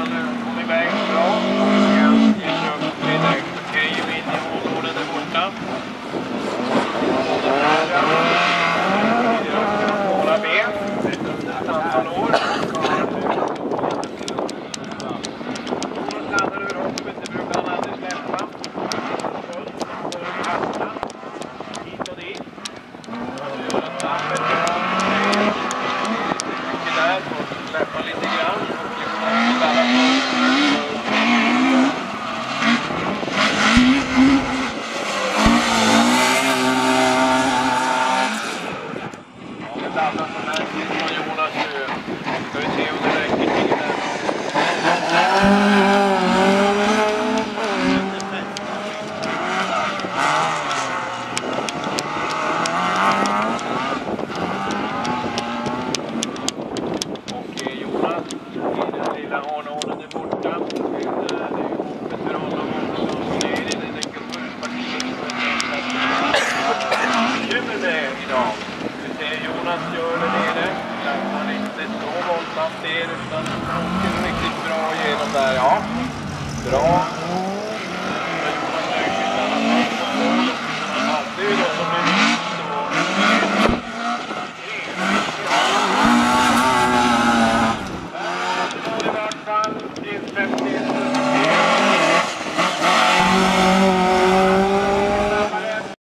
man kom iväg bra. Okej, in i området där borta. Båda ben. Ett antal år. Landar över hoppet, det brukar han aldrig släppa. Hit och dit. Gör en tappet. Mycket där, och släppa lite grann. Och alla laddat den här från Jonas nu. Ska vi se om det räcker till den. Okej Jonas, i den lilla Arnålen är borta. Det är hoppet för honom och ner i den kulturpartiet. Kul det idag. Jonas gör det nere. Han inte så våldsamt ner utan åker riktigt bra igenom där. Ja, bra.